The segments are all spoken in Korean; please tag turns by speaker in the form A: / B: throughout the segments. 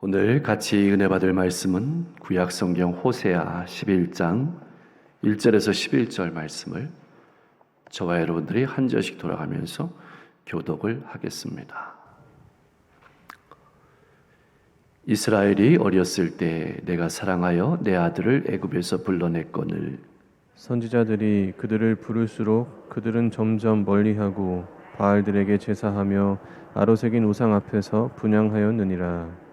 A: 오늘 같이 은혜 받을 말씀은 구약성경 호세아 11장 1절에서 11절 말씀을 저와 여러분들이 한 절씩 돌아가면서 교독을 하겠습니다. 이스라엘이 어렸을 때 내가 사랑하여 내 아들을 애굽에서 불러냈거늘.
B: 선지자들이 그들을 부를수록 그들은 점점 멀리하고 바알들에게 제사하며 아로새긴 우상 앞에서 분향하였느니라.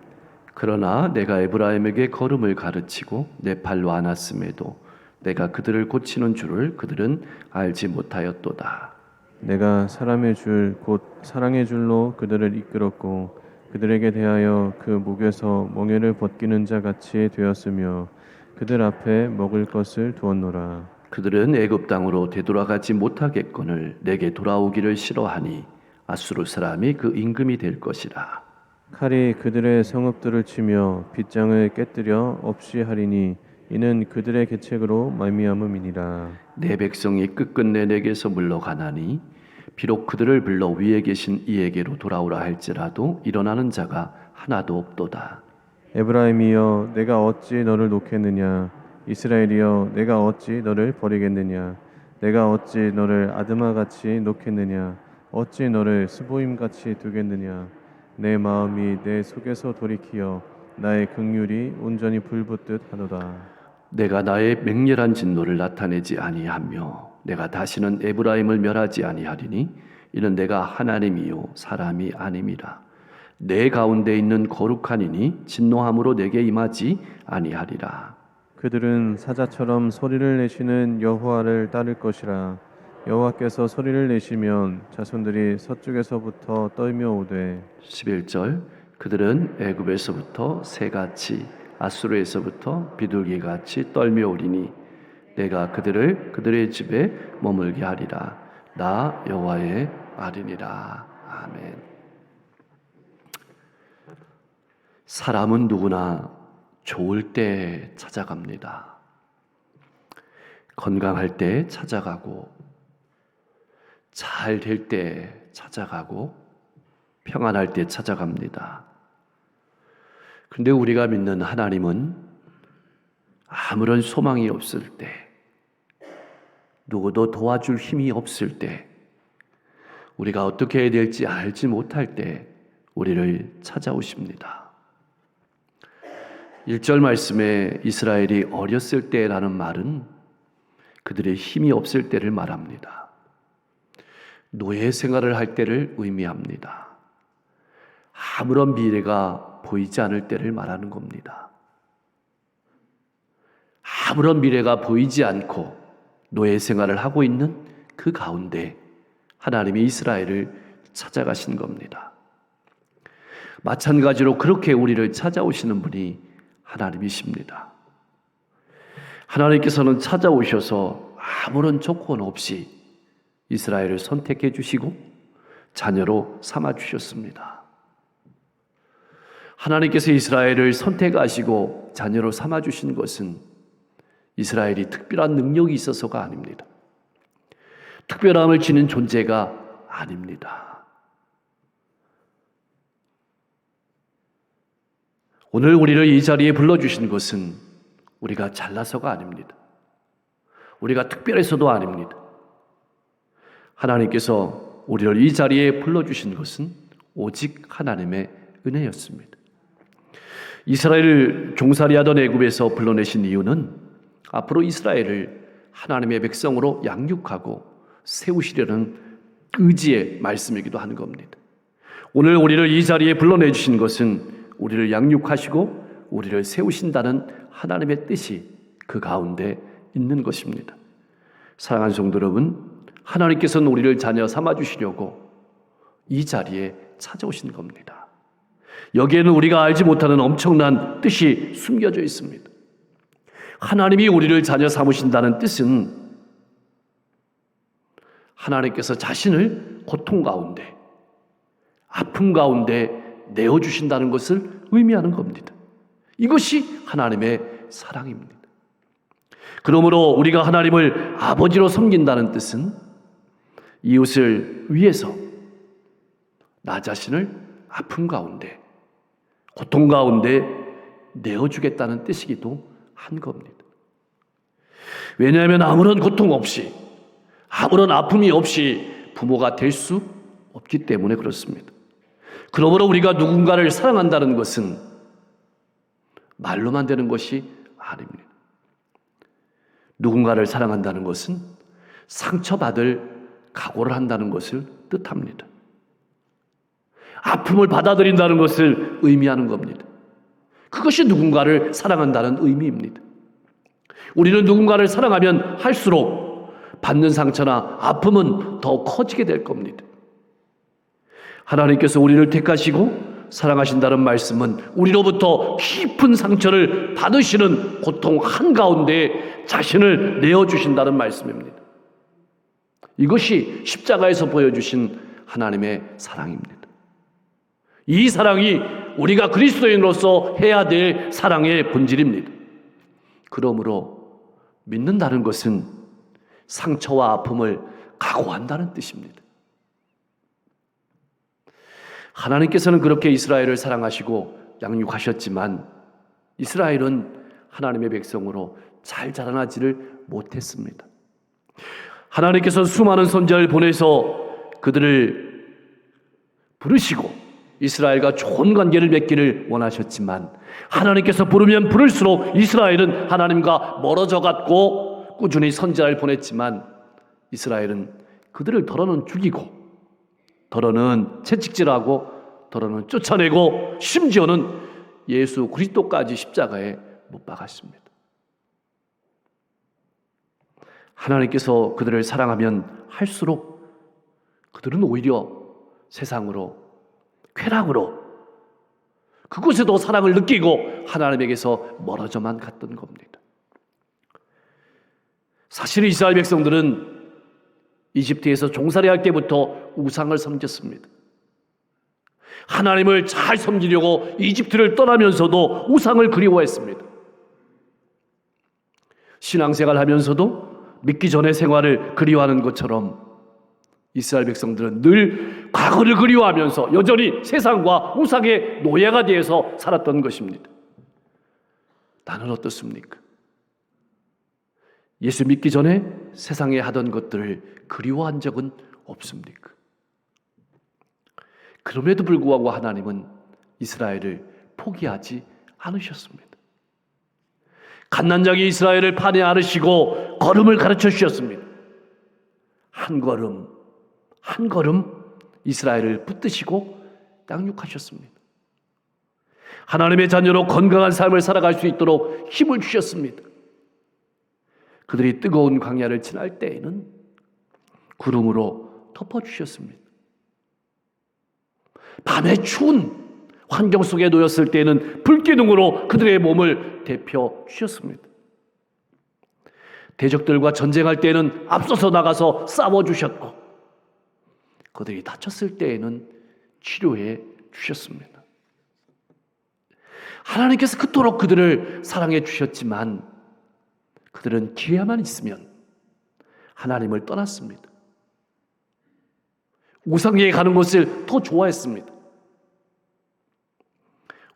A: 그러나 내가 에브라임에게 걸음을 가르치고 내 발로 안았음에도 내가 그들을 고치는 줄을 그들은 알지 못하였도다.
B: 내가 사람의 줄 곧 사랑의 줄로 그들을 이끌었고 그들에게 대하여 그 목에서 멍에를 벗기는 자 같이 되었으며 그들 앞에 먹을 것을 두었노라.
A: 그들은 애굽 땅으로 되돌아가지 못하겠거늘 내게 돌아오기를 싫어하니 아수르 사람이 그 임금이 될 것이라.
B: 칼이 그들의 성읍들을 치며 빗장을 깨뜨려 없이 하리니 이는 그들의 계책으로 말미암음이니라.
A: 내 백성이 끝끝내 내게서 물러가나니 비록 그들을 불러 위에 계신 이에게로 돌아오라 할지라도 일어나는 자가 하나도 없도다.
B: 에브라임이여 내가 어찌 너를 놓겠느냐. 이스라엘이여 내가 어찌 너를 버리겠느냐. 내가 어찌 너를 아드마같이 놓겠느냐. 어찌 너를 스보임같이 두겠느냐. 내 마음이 내 속에서 돌이키어 나의 긍휼이 온전히 불붙듯 하도다.
A: 내가 나의 맹렬한 진노를 나타내지 아니하며 내가 다시는 에브라임을 멸하지 아니하리니 이는 내가 하나님이요 사람이 아님이라. 내 가운데 있는 거룩한 이니 진노함으로 내게 임하지 아니하리라.
B: 그들은 사자처럼 소리를 내시는 여호와를 따를 것이라. 여호와께서 소리를 내시면 자손들이 서쪽에서부터 떨며 오되.
A: 11절 그들은 애굽에서부터 새같이 아수르에서부터 비둘기같이 떨며 오리니 내가 그들을 그들의 집에 머물게 하리라. 나 여호와의 말이니라. 아멘. 사람은 누구나 좋을 때 찾아갑니다. 건강할 때 찾아가고 잘 될 때 찾아가고 평안할 때 찾아갑니다. 그런데 우리가 믿는 하나님은 아무런 소망이 없을 때, 누구도 도와줄 힘이 없을 때, 우리가 어떻게 해야 될지 알지 못할 때 우리를 찾아오십니다. 1절 말씀에 이스라엘이 어렸을 때라는 말은 그들의 힘이 없을 때를 말합니다. 노예 생활을 할 때를 의미합니다. 아무런 미래가 보이지 않을 때를 말하는 겁니다. 아무런 미래가 보이지 않고 노예 생활을 하고 있는 그 가운데 하나님이 이스라엘을 찾아가신 겁니다. 마찬가지로 그렇게 우리를 찾아오시는 분이 하나님이십니다. 하나님께서는 찾아오셔서 아무런 조건 없이 이스라엘을 선택해 주시고 자녀로 삼아 주셨습니다. 하나님께서 이스라엘을 선택하시고 자녀로 삼아 주신 것은 이스라엘이 특별한 능력이 있어서가 아닙니다. 특별함을 지닌 존재가 아닙니다. 오늘 우리를 이 자리에 불러주신 것은 우리가 잘나서가 아닙니다. 우리가 특별해서도 아닙니다. 하나님께서 우리를 이 자리에 불러주신 것은 오직 하나님의 은혜였습니다. 이스라엘을 종살이하던 애굽에서 불러내신 이유는 앞으로 이스라엘을 하나님의 백성으로 양육하고 세우시려는 의지의 말씀이기도 하는 겁니다. 오늘 우리를 이 자리에 불러내주신 것은 우리를 양육하시고 우리를 세우신다는 하나님의 뜻이 그 가운데 있는 것입니다. 사랑하는 성도 여러분, 하나님께서는 우리를 자녀 삼아주시려고 이 자리에 찾아오신 겁니다. 여기에는 우리가 알지 못하는 엄청난 뜻이 숨겨져 있습니다. 하나님이 우리를 자녀 삼으신다는 뜻은 하나님께서 자신을 고통 가운데, 아픔 가운데 내어주신다는 것을 의미하는 겁니다. 이것이 하나님의 사랑입니다. 그러므로 우리가 하나님을 아버지로 섬긴다는 뜻은 이웃을 위해서 나 자신을 아픔 가운데, 고통 가운데 내어주겠다는 뜻이기도 한 겁니다. 왜냐하면 아무런 고통 없이, 아무런 아픔이 없이 부모가 될 수 없기 때문에 그렇습니다. 그러므로 우리가 누군가를 사랑한다는 것은 말로만 되는 것이 아닙니다. 누군가를 사랑한다는 것은 상처받을 각오를 한다는 것을 뜻합니다. 아픔을 받아들인다는 것을 의미하는 겁니다. 그것이 누군가를 사랑한다는 의미입니다. 우리는 누군가를 사랑하면 할수록 받는 상처나 아픔은 더 커지게 될 겁니다. 하나님께서 우리를 택하시고 사랑하신다는 말씀은 우리로부터 깊은 상처를 받으시는 고통 한가운데 자신을 내어주신다는 말씀입니다. 이것이 십자가에서 보여주신 하나님의 사랑입니다. 이 사랑이 우리가 그리스도인으로서 해야 될 사랑의 본질입니다. 그러므로 믿는다는 것은 상처와 아픔을 각오한다는 뜻입니다. 하나님께서는 그렇게 이스라엘을 사랑하시고 양육하셨지만 이스라엘은 하나님의 백성으로 잘 자라나지를 못했습니다. 하나님께서 수많은 선지자를 보내서 그들을 부르시고 이스라엘과 좋은 관계를 맺기를 원하셨지만 하나님께서 부르면 부를수록 이스라엘은 하나님과 멀어져 갔고 꾸준히 선지자를 보냈지만 이스라엘은 그들을 더러는 죽이고 더러는 채찍질하고 더러는 쫓아내고 심지어는 예수 그리스도까지 십자가에 못 박았습니다. 하나님께서 그들을 사랑하면 할수록 그들은 오히려 세상으로 쾌락으로 그곳에도 사랑을 느끼고 하나님에게서 멀어져만 갔던 겁니다. 사실 이스라엘 백성들은 이집트에서 종살이 할 때부터 우상을 섬겼습니다. 하나님을 잘 섬기려고 이집트를 떠나면서도 우상을 그리워했습니다. 신앙생활 하면서도 믿기 전의 생활을 그리워하는 것처럼 이스라엘 백성들은 늘 과거를 그리워하면서 여전히 세상과 우상의 노예가 되어서 살았던 것입니다. 나는 어떻습니까? 예수 믿기 전에 세상에 하던 것들을 그리워한 적은 없습니까? 그럼에도 불구하고 하나님은 이스라엘을 포기하지 않으셨습니다. 갓난자기 이스라엘을 판에 안으시고 걸음을 가르쳐 주셨습니다. 한 걸음 한 걸음 이스라엘을 붙드시고 양육하셨습니다. 하나님의 자녀로 건강한 삶을 살아갈 수 있도록 힘을 주셨습니다. 그들이 뜨거운 광야를 지날 때에는 구름으로 덮어주셨습니다. 밤에 추운 환경 속에 놓였을 때에는 불기둥으로 그들의 몸을 데펴 주셨습니다. 대적들과 전쟁할 때에는 앞서서 나가서 싸워주셨고 그들이 다쳤을 때에는 치료해 주셨습니다. 하나님께서 그토록 그들을 사랑해 주셨지만 그들은 기회만 있으면 하나님을 떠났습니다. 우상에게 가는 것을 더 좋아했습니다.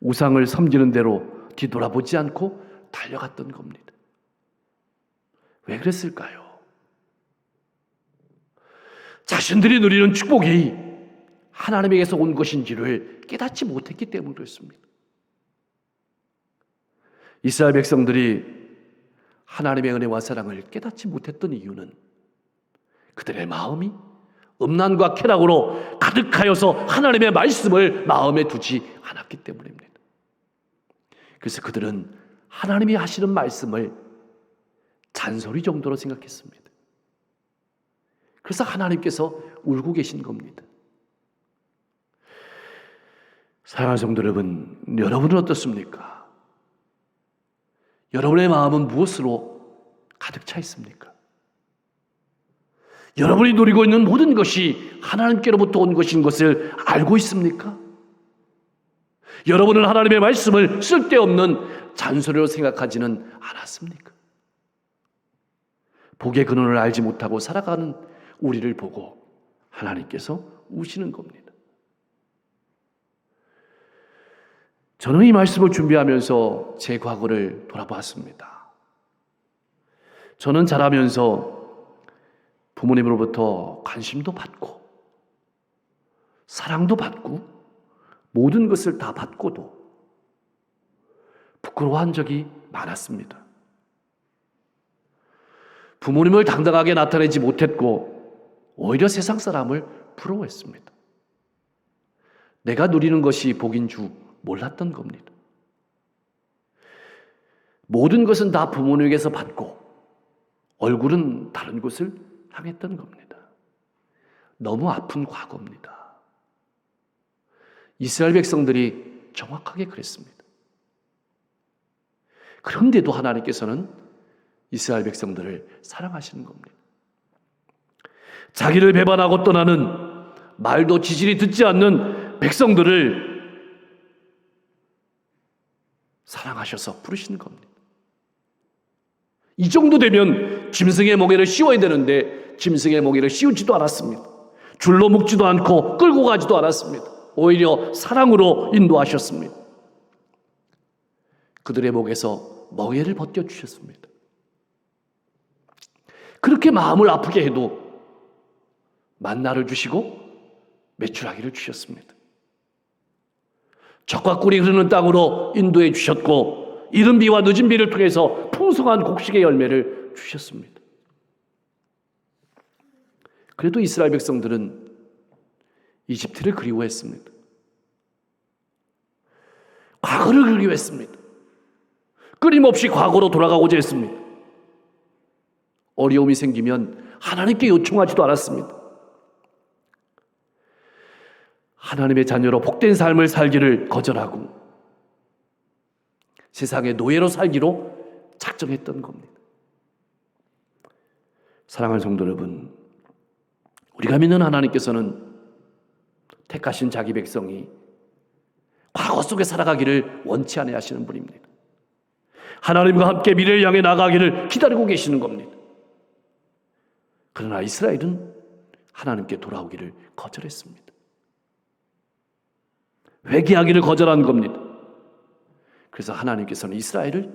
A: 우상을 섬기는 대로 뒤돌아보지 않고 달려갔던 겁니다. 왜 그랬을까요? 자신들이 누리는 축복이 하나님에게서 온 것인지를 깨닫지 못했기 때문에 그렇습니다. 이스라엘 백성들이 하나님의 은혜와 사랑을 깨닫지 못했던 이유는 그들의 마음이 음란과 쾌락으로 가득하여서 하나님의 말씀을 마음에 두지 않았기 때문입니다. 그래서 그들은 하나님이 하시는 말씀을 잔소리 정도로 생각했습니다. 그래서 하나님께서 울고 계신 겁니다. 사랑하는 성도 여러분, 여러분은 어떻습니까? 여러분의 마음은 무엇으로 가득 차 있습니까? 여러분이 누리고 있는 모든 것이 하나님께로부터 온 것인 것을 알고 있습니까? 여러분은 하나님의 말씀을 쓸데없는 잔소리로 생각하지는 않았습니까? 복의 근원을 알지 못하고 살아가는 우리를 보고 하나님께서 우시는 겁니다. 저는 이 말씀을 준비하면서 제 과거를 돌아보았습니다. 저는 자라면서 부모님으로부터 관심도 받고 사랑도 받고 모든 것을 다 받고도 부끄러워한 적이 많았습니다. 부모님을 당당하게 나타내지 못했고 오히려 세상 사람을 부러워했습니다. 내가 누리는 것이 복인 줄 몰랐던 겁니다. 모든 것은 다 부모님에게서 받고 얼굴은 다른 곳을 향했던 겁니다. 너무 아픈 과거입니다. 이스라엘 백성들이 정확하게 그랬습니다. 그런데도 하나님께서는 이스라엘 백성들을 사랑하시는 겁니다. 자기를 배반하고 떠나는 말도 지질이 듣지 않는 백성들을 사랑하셔서 부르시는 겁니다. 이 정도 되면 짐승의 멍에를 씌워야 되는데 짐승의 멍에를 씌우지도 않았습니다. 줄로 묶지도 않고 끌고 가지도 않았습니다. 오히려 사랑으로 인도하셨습니다. 그들의 목에서 멍에를 벗겨주셨습니다. 그렇게 마음을 아프게 해도 만나를 주시고 메추라기를 주셨습니다. 젖과 꿀이 흐르는 땅으로 인도해 주셨고 이른 비와 늦은 비를 통해서 풍성한 곡식의 열매를 주셨습니다. 그래도 이스라엘 백성들은 이집트를 그리워했습니다. 과거를 그리워했습니다. 끊임없이 과거로 돌아가고자 했습니다. 어려움이 생기면 하나님께 요청하지도 않았습니다. 하나님의 자녀로 복된 삶을 살기를 거절하고 세상의 노예로 살기로 작정했던 겁니다. 사랑하는 성도 여러분, 우리가 믿는 하나님께서는 택하신 자기 백성이 과거 속에 살아가기를 원치 않아 하시는 분입니다. 하나님과 함께 미래를 향해 나가기를 기다리고 계시는 겁니다. 그러나 이스라엘은 하나님께 돌아오기를 거절했습니다. 회개하기를 거절한 겁니다. 그래서 하나님께서는 이스라엘을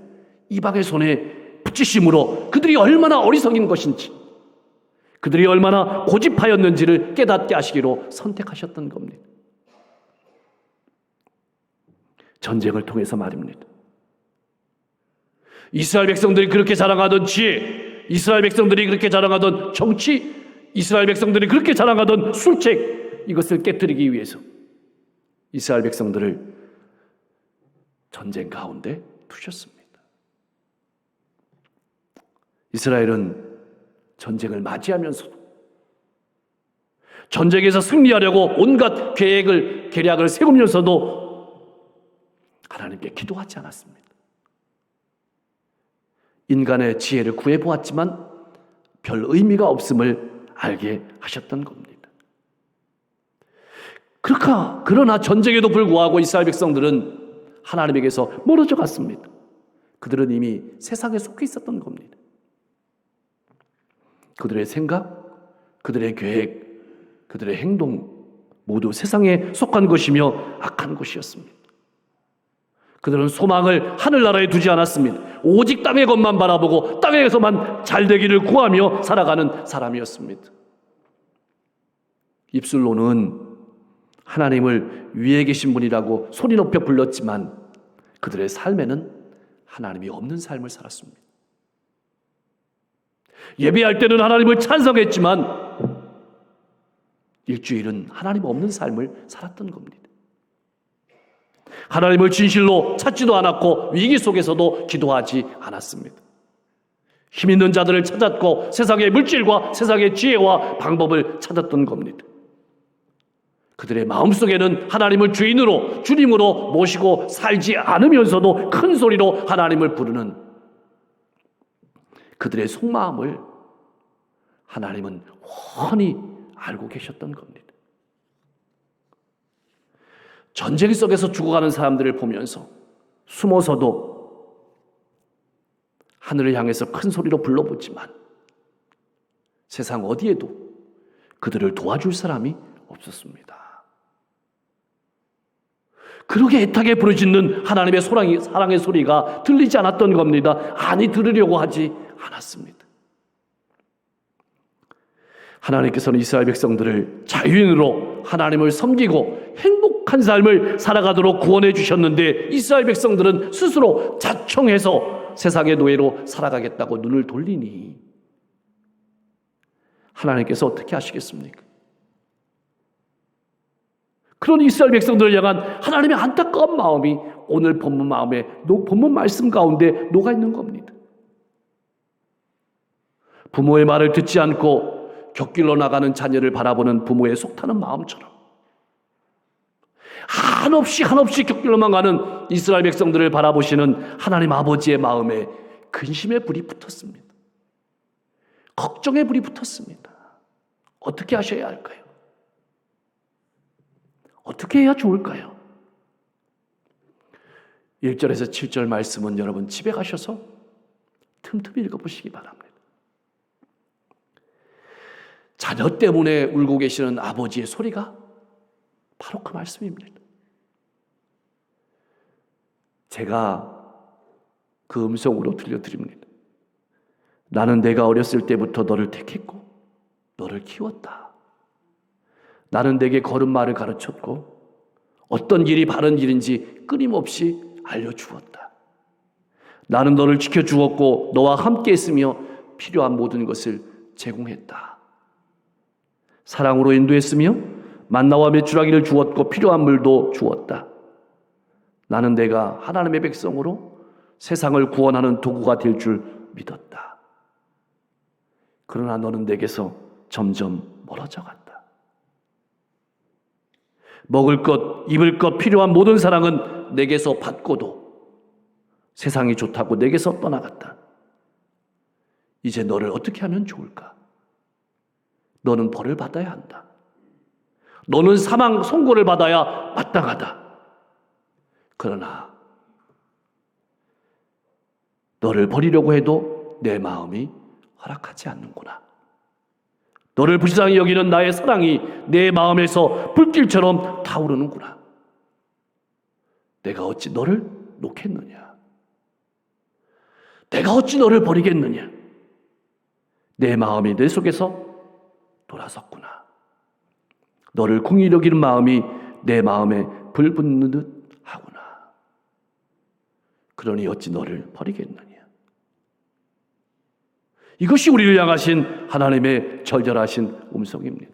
A: 이방의 손에 붙이심으로 그들이 얼마나 어리석인 것인지, 그들이 얼마나 고집하였는지를 깨닫게 하시기로 선택하셨던 겁니다. 전쟁을 통해서 말입니다. 이스라엘 백성들이 그렇게 자랑하던 지혜, 이스라엘 백성들이 그렇게 자랑하던 정치, 이스라엘 백성들이 그렇게 자랑하던 술책, 이것을 깨뜨리기 위해서 이스라엘 백성들을 전쟁 가운데 두셨습니다. 이스라엘은 전쟁을 맞이하면서도 전쟁에서 승리하려고 온갖 계략을 세우면서도 하나님께 기도하지 않았습니다. 인간의 지혜를 구해보았지만 별 의미가 없음을 알게 하셨던 겁니다. 그러나 전쟁에도 불구하고 이스라엘 백성들은 하나님에게서 멀어져 갔습니다. 그들은 이미 세상에 속해 있었던 겁니다. 그들의 생각, 그들의 계획, 그들의 행동 모두 세상에 속한 것이며 악한 것이었습니다. 그들은 소망을 하늘나라에 두지 않았습니다. 오직 땅의 것만 바라보고 땅에서만 잘되기를 구하며 살아가는 사람이었습니다. 입술로는 하나님을 위에 계신 분이라고 소리 높여 불렀지만 그들의 삶에는 하나님이 없는 삶을 살았습니다. 예배할 때는 하나님을 찬송했지만 일주일은 하나님 없는 삶을 살았던 겁니다. 하나님을 진실로 찾지도 않았고 위기 속에서도 기도하지 않았습니다. 힘 있는 자들을 찾았고 세상의 물질과 세상의 지혜와 방법을 찾았던 겁니다. 그들의 마음속에는 하나님을 주인으로 주님으로 모시고 살지 않으면서도 큰 소리로 하나님을 부르는 그들의 속마음을 하나님은 훤히 알고 계셨던 겁니다. 전쟁 속에서 죽어가는 사람들을 보면서 숨어서도 하늘을 향해서 큰 소리로 불러보지만 세상 어디에도 그들을 도와줄 사람이 없었습니다. 그렇게 애타게 부르짖는 하나님의 사랑의 소리가 들리지 않았던 겁니다. 아니, 들으려고 하지 않았습니다. 하나님께서는 이스라엘 백성들을 자유인으로 하나님을 섬기고 행복한 삶을 살아가도록 구원해 주셨는데, 이스라엘 백성들은 스스로 자청해서 세상의 노예로 살아가겠다고 눈을 돌리니 하나님께서 어떻게 하시겠습니까? 그런 이스라엘 백성들을 향한 하나님의 안타까운 마음이 오늘 본문 말씀 가운데 녹아 있는 겁니다. 부모의 말을 듣지 않고 곁길로 나가는 자녀를 바라보는 부모의 속타는 마음처럼 한없이 곁길로만 가는 이스라엘 백성들을 바라보시는 하나님 아버지의 마음에 근심의 불이 붙었습니다. 걱정의 불이 붙었습니다. 어떻게 하셔야 할까요? 어떻게 해야 좋을까요? 1절에서 7절 말씀은 여러분 집에 가셔서 틈틈이 읽어보시기 바랍니다. 자녀 때문에 울고 계시는 아버지의 소리가 바로 그 말씀입니다. 제가 그 음성으로 들려드립니다. 나는 내가 어렸을 때부터 너를 택했고 너를 키웠다. 나는 내게 걸음마를 가르쳤고 어떤 길이 바른 길인지 끊임없이 알려주었다. 나는 너를 지켜주었고 너와 함께 했으며 필요한 모든 것을 제공했다. 사랑으로 인도했으며 만나와 메추라기를 주었고 필요한 물도 주었다. 나는 내가 하나님의 백성으로 세상을 구원하는 도구가 될 줄 믿었다. 그러나 너는 내게서 점점 멀어져 갔다. 먹을 것, 입을 것, 필요한 모든 사랑은 내게서 받고도 세상이 좋다고 내게서 떠나갔다. 이제 너를 어떻게 하면 좋을까? 너는 벌을 받아야 한다. 너는 사망 선고를 받아야 마땅하다. 그러나 너를 버리려고 해도 내 마음이 허락하지 않는구나. 너를 불쌍히 여기는 나의 사랑이 내 마음에서 불길처럼 타오르는구나. 내가 어찌 너를 놓겠느냐? 내가 어찌 너를 버리겠느냐? 내 마음이 내 속에서 돌아섰구나. 너를 긍휼히 여기는 마음이 내 마음에 불붙는 듯 하구나. 그러니 어찌 너를 버리겠느냐? 이것이 우리를 향하신 하나님의 절절하신 음성입니다.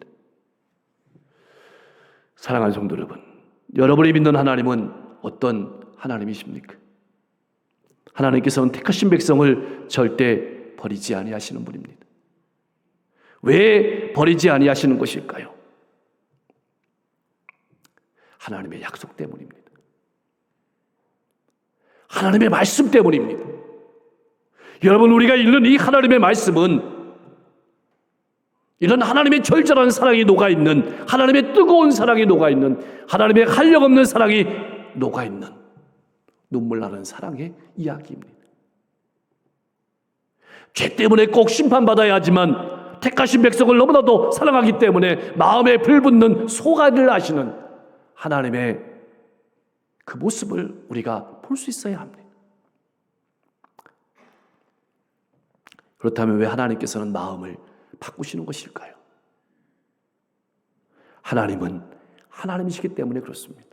A: 사랑하는 성도 여러분, 여러분이 믿는 하나님은 어떤 하나님이십니까? 하나님께서는 택하신 백성을 절대 버리지 아니하시는 분입니다. 왜 버리지 아니하시는 것일까요? 하나님의 약속 때문입니다. 하나님의 말씀 때문입니다. 여러분, 우리가 읽는 이 하나님의 말씀은 이런 하나님의 절절한 사랑이 녹아있는, 하나님의 뜨거운 사랑이 녹아있는, 하나님의 한량없는 사랑이 녹아있는 눈물 나는 사랑의 이야기입니다. 죄 때문에 꼭 심판받아야 하지만 택하신 백성을 너무나도 사랑하기 때문에 마음에 불붙는 소가를 아시는 하나님의 그 모습을 우리가 볼 수 있어야 합니다. 그렇다면 왜 하나님께서는 마음을 바꾸시는 것일까요? 하나님은 하나님이시기 때문에 그렇습니다.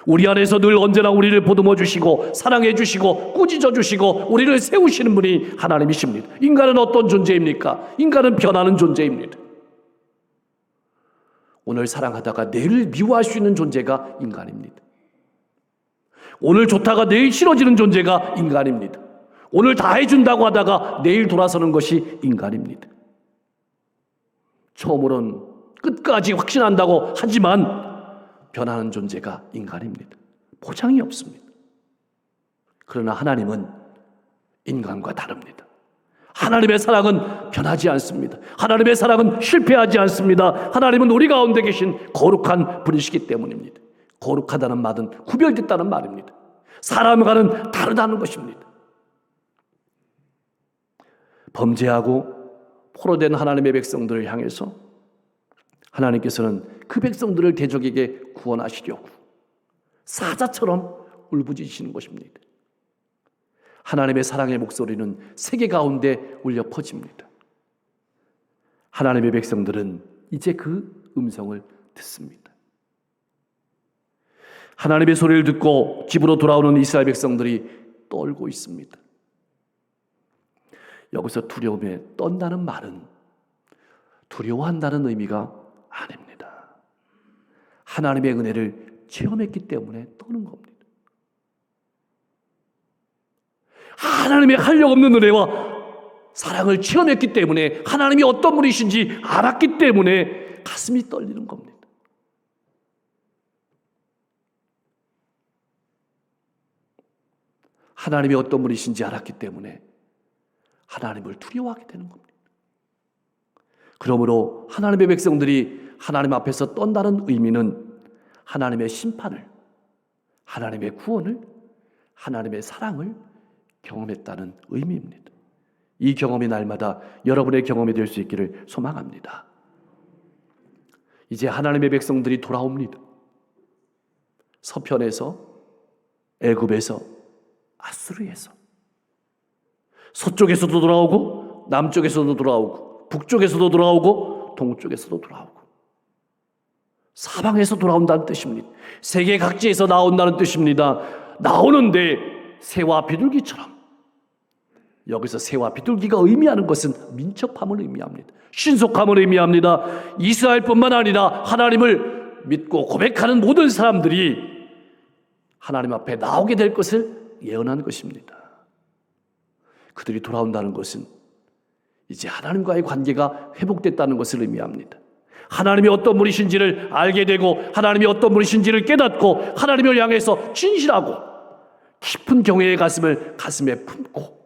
A: 우리 안에서 늘 언제나 우리를 보듬어 주시고 사랑해 주시고 꾸짖어 주시고 우리를 세우시는 분이 하나님이십니다. 인간은 어떤 존재입니까? 인간은 변하는 존재입니다. 오늘 사랑하다가 내일 미워할 수 있는 존재가 인간입니다. 오늘 좋다가 내일 싫어지는 존재가 인간입니다. 오늘 다 해준다고 하다가 내일 돌아서는 것이 인간입니다. 처음으로는 끝까지 확신한다고 하지만 변하는 존재가 인간입니다. 보장이 없습니다. 그러나 하나님은 인간과 다릅니다. 하나님의 사랑은 변하지 않습니다. 하나님의 사랑은 실패하지 않습니다. 하나님은 우리 가운데 계신 거룩한 분이시기 때문입니다. 거룩하다는 말은 구별됐다는 말입니다. 사람과는 다르다는 것입니다. 범죄하고 포로된 하나님의 백성들을 향해서 하나님께서는 그 백성들을 대적에게 구원하시려고 사자처럼 울부짖으시는 것입니다. 하나님의 사랑의 목소리는 세계 가운데 울려 퍼집니다. 하나님의 백성들은 이제 그 음성을 듣습니다. 하나님의 소리를 듣고 집으로 돌아오는 이스라엘 백성들이 떨고 있습니다. 여기서 두려움에 떤다는 말은 두려워한다는 의미가 아닙니다. 하나님의 은혜를 체험했기 때문에 떠는 겁니다. 하나님의 한량없는 은혜와 사랑을 체험했기 때문에, 하나님이 어떤 분이신지 알았기 때문에 가슴이 떨리는 겁니다. 하나님이 어떤 분이신지 알았기 때문에 하나님을 두려워하게 되는 겁니다. 그러므로 하나님의 백성들이 하나님 앞에서 떤다는 의미는 하나님의 심판을, 하나님의 구원을, 하나님의 사랑을 경험했다는 의미입니다. 이 경험이 날마다 여러분의 경험이 될 수 있기를 소망합니다. 이제 하나님의 백성들이 돌아옵니다. 서편에서, 애굽에서, 아수르에서, 서쪽에서도 돌아오고 남쪽에서도 돌아오고 북쪽에서도 돌아오고 동쪽에서도 돌아오고 사방에서 돌아온다는 뜻입니다. 세계 각지에서 나온다는 뜻입니다. 나오는데 새와 비둘기처럼, 여기서 새와 비둘기가 의미하는 것은 민첩함을 의미합니다. 신속함을 의미합니다. 이스라엘뿐만 아니라 하나님을 믿고 고백하는 모든 사람들이 하나님 앞에 나오게 될 것을 예언한 것입니다. 그들이 돌아온다는 것은 이제 하나님과의 관계가 회복됐다는 것을 의미합니다. 하나님이 어떤 분이신지를 알게 되고 하나님이 어떤 분이신지를 깨닫고 하나님을 향해서 진실하고 깊은 경외의 가슴을 가슴에 품고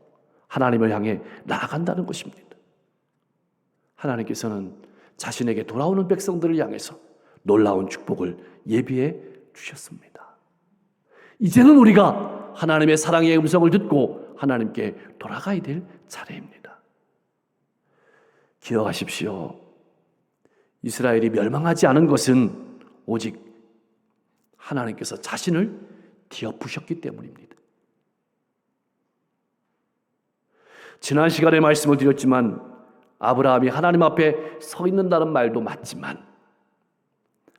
A: 하나님을 향해 나아간다는 것입니다. 하나님께서는 자신에게 돌아오는 백성들을 향해서 놀라운 축복을 예비해 주셨습니다. 이제는 우리가 하나님의 사랑의 음성을 듣고 하나님께 돌아가야 될 차례입니다. 기억하십시오. 이스라엘이 멸망하지 않은 것은 오직 하나님께서 자신을 뒤엎으셨기 때문입니다. 지난 시간에 말씀을 드렸지만 아브라함이 하나님 앞에 서 있는다는 말도 맞지만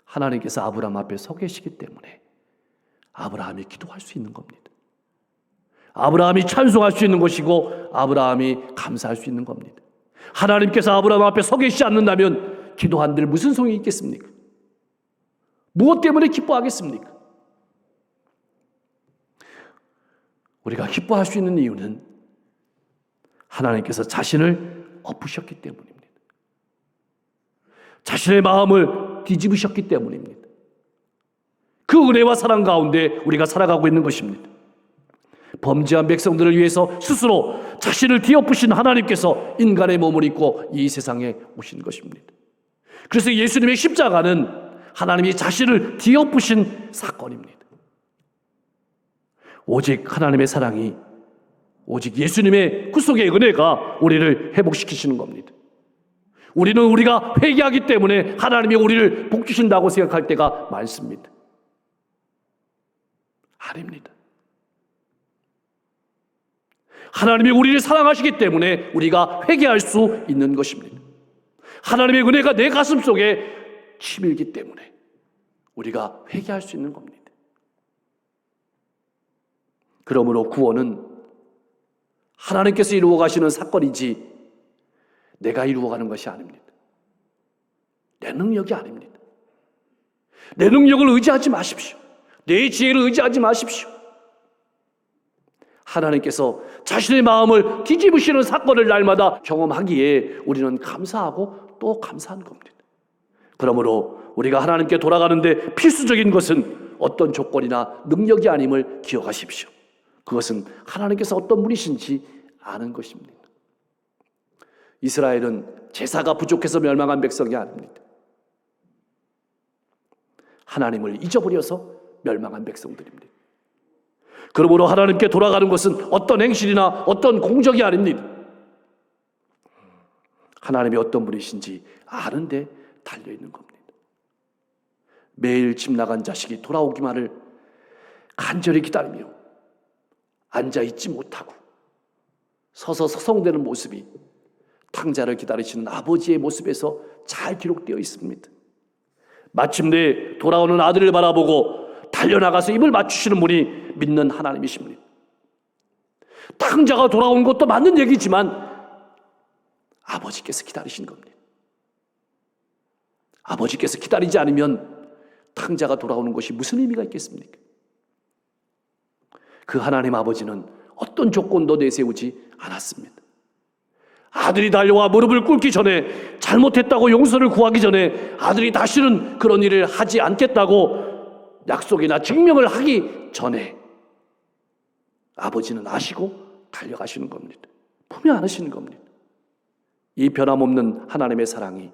A: 하나님께서 아브라함 앞에 서 계시기 때문에 아브라함이 기도할 수 있는 겁니다. 아브라함이 찬송할 수 있는 것이고 아브라함이 감사할 수 있는 겁니다. 하나님께서 아브라함 앞에 서 계시지 않는다면 기도한들 무슨 소용이 있겠습니까? 무엇 때문에 기뻐하겠습니까? 우리가 기뻐할 수 있는 이유는 하나님께서 자신을 엎으셨기 때문입니다. 자신의 마음을 뒤집으셨기 때문입니다. 그 은혜와 사랑 가운데 우리가 살아가고 있는 것입니다. 범죄한 백성들을 위해서 스스로 자신을 뒤엎으신 하나님께서 인간의 몸을 입고 이 세상에 오신 것입니다. 그래서 예수님의 십자가는 하나님이 자신을 뒤엎으신 사건입니다. 오직 하나님의 사랑이, 오직 예수님의 구속의 은혜가 우리를 회복시키시는 겁니다. 우리는 우리가 회개하기 때문에 하나님이 우리를 복주신다고 생각할 때가 많습니다. 아닙니다. 하나님이 우리를 사랑하시기 때문에 우리가 회개할 수 있는 것입니다. 하나님의 은혜가 내 가슴 속에 치밀기 때문에 우리가 회개할 수 있는 겁니다. 그러므로 구원은 하나님께서 이루어 가시는 사건이지 내가 이루어가는 것이 아닙니다. 내 능력이 아닙니다. 내 능력을 의지하지 마십시오. 내 지혜를 의지하지 마십시오. 하나님께서 자신의 마음을 뒤집으시는 사건을 날마다 경험하기에 우리는 감사하고 또 감사한 겁니다. 그러므로 우리가 하나님께 돌아가는데 필수적인 것은 어떤 조건이나 능력이 아님을 기억하십시오. 그것은 하나님께서 어떤 분이신지 아는 것입니다. 이스라엘은 제사가 부족해서 멸망한 백성이 아닙니다. 하나님을 잊어버려서 멸망한 백성들입니다. 그러므로 하나님께 돌아가는 것은 어떤 행실이나 어떤 공적이 아닙니다. 하나님이 어떤 분이신지 아는데 달려있는 겁니다. 매일 집 나간 자식이 돌아오기만을 간절히 기다리며 앉아있지 못하고 서서 서성대는 모습이 탕자를 기다리시는 아버지의 모습에서 잘 기록되어 있습니다. 마침내 돌아오는 아들을 바라보고 달려나가서 입을 맞추시는 분이 믿는 하나님이십니다. 탕자가 돌아온 것도 맞는 얘기지만 아버지께서 기다리신 겁니다. 아버지께서 기다리지 않으면 탕자가 돌아오는 것이 무슨 의미가 있겠습니까? 그 하나님 아버지는 어떤 조건도 내세우지 않았습니다. 아들이 달려와 무릎을 꿇기 전에, 잘못했다고 용서를 구하기 전에 아들이 다시는 그런 일을 하지 않겠다고 약속이나 증명을 하기 전에 아버지는 아시고 달려가시는 겁니다. 품에 안으시는 겁니다. 이 변함없는 하나님의 사랑이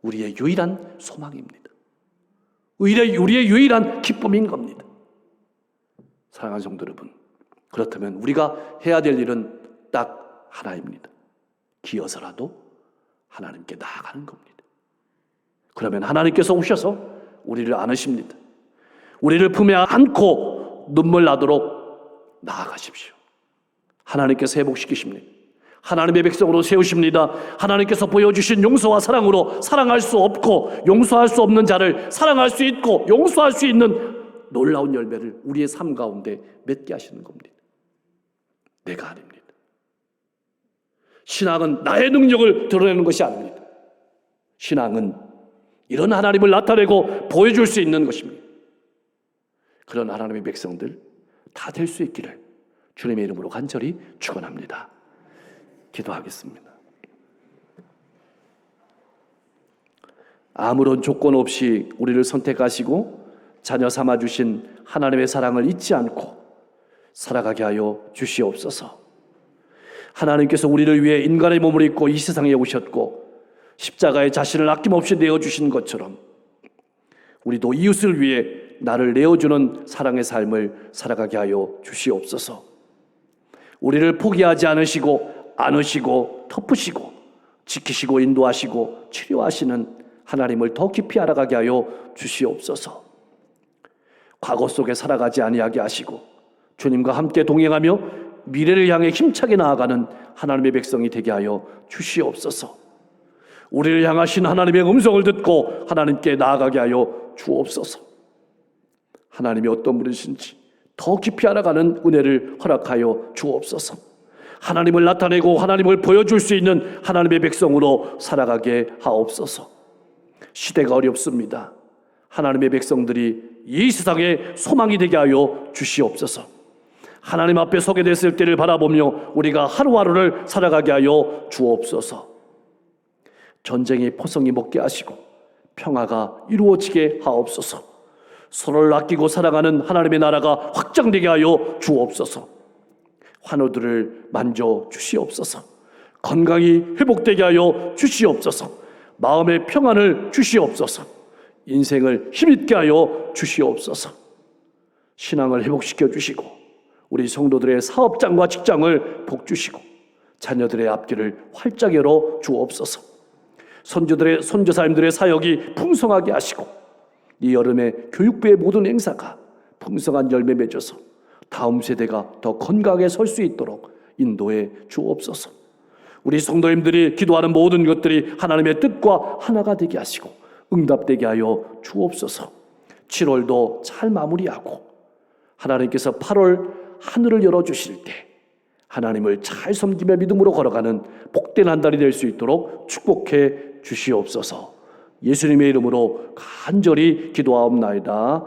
A: 우리의 유일한 소망입니다. 우리의 유일한 기쁨인 겁니다. 사랑하는 성도 여러분, 그렇다면 우리가 해야 될 일은 딱 하나입니다. 기어서라도 하나님께 나아가는 겁니다. 그러면 하나님께서 오셔서 우리를 안으십니다. 우리를 품에 안고 눈물 나도록 나아가십시오. 하나님께서 회복시키십니다. 하나님의 백성으로 세우십니다. 하나님께서 보여주신 용서와 사랑으로 사랑할 수 없고 용서할 수 없는 자를 사랑할 수 있고 용서할 수 있는 놀라운 열매를 우리의 삶 가운데 맺게 하시는 겁니다. 내가 아닙니다. 신앙은 나의 능력을 드러내는 것이 아닙니다. 신앙은 이런 하나님을 나타내고 보여줄 수 있는 것입니다. 그런 하나님의 백성들 다 될 수 있기를 주님의 이름으로 간절히 축원합니다. 기도하겠습니다. 아무런 조건 없이 우리를 선택하시고 자녀 삼아주신 하나님의 사랑을 잊지 않고 살아가게 하여 주시옵소서. 하나님께서 우리를 위해 인간의 몸을 입고 이 세상에 오셨고 십자가에 자신을 아낌없이 내어주신 것처럼 우리도 이웃을 위해 나를 내어주는 사랑의 삶을 살아가게 하여 주시옵소서. 우리를 포기하지 않으시고 안으시고 덮으시고 지키시고 인도하시고 치료하시는 하나님을 더 깊이 알아가게 하여 주시옵소서. 과거 속에 살아가지 아니하게 하시고 주님과 함께 동행하며 미래를 향해 힘차게 나아가는 하나님의 백성이 되게 하여 주시옵소서. 우리를 향하신 하나님의 음성을 듣고 하나님께 나아가게 하여 주옵소서. 하나님이 어떤 분이신지 더 깊이 알아가는 은혜를 허락하여 주옵소서. 하나님을 나타내고 하나님을 보여줄 수 있는 하나님의 백성으로 살아가게 하옵소서. 시대가 어렵습니다. 하나님의 백성들이 이 세상에 소망이 되게 하여 주시옵소서. 하나님 앞에 서게 됐을 때를 바라보며 우리가 하루하루를 살아가게 하여 주옵소서. 전쟁의 포성이 먹게 하시고 평화가 이루어지게 하옵소서. 서로를 아끼고 사랑하는 하나님의 나라가 확장되게 하여 주옵소서. 환우들을 만져 주시옵소서. 건강이 회복되게 하여 주시옵소서. 마음의 평안을 주시옵소서. 인생을 힘있게 하여 주시옵소서. 신앙을 회복시켜 주시고 우리 성도들의 사업장과 직장을 복주시고 자녀들의 앞길을 활짝 열어 주옵소서. 선교사님들의 사역이 풍성하게 하시고 이 여름에 교육부의 모든 행사가 풍성한 열매 맺어서 다음 세대가 더 건강하게 설 수 있도록 인도해 주옵소서. 우리 성도님들이 기도하는 모든 것들이 하나님의 뜻과 하나가 되게 하시고 응답되게 하여 주옵소서. 7월도 잘 마무리하고 하나님께서 8월 하늘을 열어주실 때 하나님을 잘 섬기며 믿음으로 걸어가는 복된 한 달이 될 수 있도록 축복해 주시옵소서. 예수님의 이름으로 간절히 기도하옵나이다.